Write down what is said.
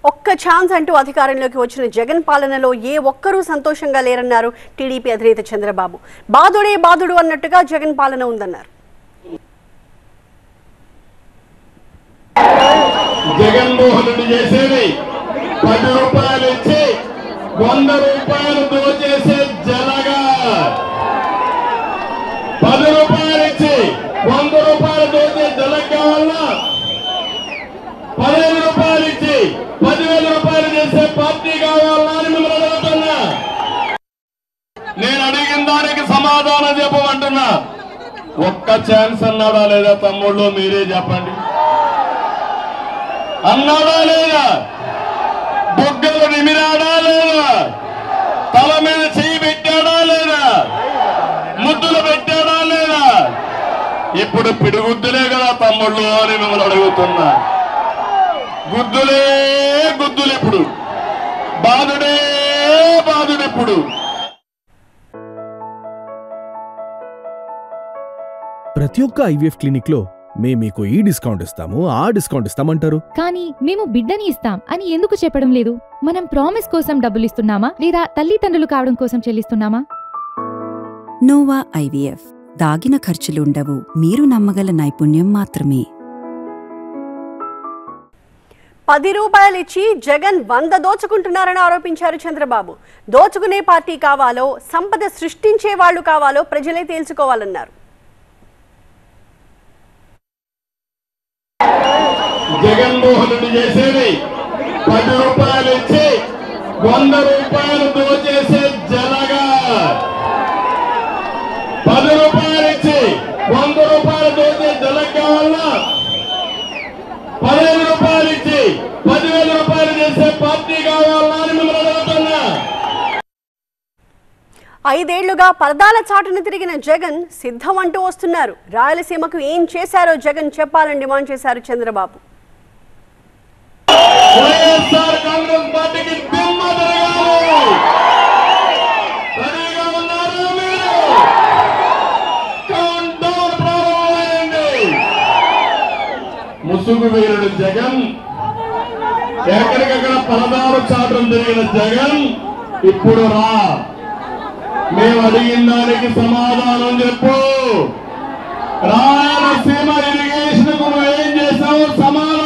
ఒక్క ఛాన్స్ అంటూ అధికారంలోకి వచ్చిన జగన్ పాలనలో ఏ ఒక్కరూ సంతోషంగా లేరన్నారు టీడీపీ అధినేత చంద్రబాబు. బాధుడే బాధుడు అన్నట్టుగా జగన్ పాలన ఉందన్నారు. జగన్మోహన్ రెడ్డి చేసేది 10 రూపాయలు ఇచ్చి 100 రూపాయలు దోచేసే జలగా, 10 రూపాయలు ఇచ్చి 100 రూపాయలు దోచే జలగ కావాలన్నా 15 రూపాయలు ఇచ్చి 10,000 రూపాయలు చేసే పార్టీ కావాలన్నా అని మిమ్మల్ని అడుగుతున్నా. నేను అడిగిన దానికి సమాధానం చెప్పమంటున్నా. ఒక్క ఛాన్స్ అన్నాడా లేదా తమ్ముళ్ళు? మీరే చెప్పండి. అన్నాడా లేదా? బొగ్గలు నిమిరాడా లేదా? తల మీద చెయ్యి పెట్టాడా లేదా? ముద్దులు పెట్టాడా లేదా? ఇప్పుడు పిడిగుద్దులే కదా తమ్ముళ్ళు అని మిమ్మల్ని అడుగుతున్నా. గుద్దులే గుద్దులు ఇప్పుడు, బాధుడే బాధుడు ఇప్పుడు. ప్రతి ఒక్క ఐవీఎఫ్ క్లినిక్ లో మేము మీకు ఈ డిస్కౌంట్ ఇస్తాము, ఆ డిస్కౌంట్ ఇస్తామంటారు. కానీ మేము బిడ్డని ఇస్తాం అని ఎందుకు చెప్పడం లేదు? మనం ప్రామిస్ కోసం డబ్బులు ఇస్తున్నామా లేదా తల్లిదండ్రులు కావడం కోసం చెల్లిస్తున్నామా? Nova IVF. దాగిన ఖర్చులుండవు, మీరు నమ్మగల నైపుణ్యం మాత్రమే. 10 రూపాయలు ఇచ్చి జగన్ 100 దోచుకుంటున్నారని ఆరోపించారు చంద్రబాబు. దోచుకునే పార్టీ కావాలో, సంపద సృష్టించే వాళ్లు కావాలో ప్రజలే తేల్చుకోవాలన్నారు. జగన్మోహన్ రెడ్డి చేసేది 10 రూపాయలు ఇచ్చి 100 రూపాయలు దోచేసే జలగా, 10 రూపాయలు ఇచ్చి 100 రూపాయలు దోచే జలగ కావాలన్నా 15 రూపాయలు ఇచ్చి 10,000 రూపాయలు చేసే పార్టీ కావాలన్నా అని మిమ్మల్ని అడుగుతున్నా. 5 ఏళ్లుగా పరదాల చాటును తిరిగిన జగన్ సిద్ధం అంటూ వస్తున్నారు. రాయలసీమకు ఏం చేశారో జగన్ చెప్పాలని డిమాండ్ చేశారు చంద్రబాబు. వైఎస్ఆర్ కాంగ్రెస్ పార్టీకి దిమ్మ తిరగాలి. రెడీగా ఉన్నారా మీరు? కౌంట్ డౌన్ ప్రారంభమైంది. ముసుగు వీరుడు జగన్, ఎక్కడికక్కడ పరదాలు చాటును తిరిగిన జగన్ ఇప్పుడు రా, మేము అడిగిన దానికి సమాధానం చెప్పు. రాయలసీమ ఇరిగేషన్ కు నువ్వేం చేసావు సమాధానం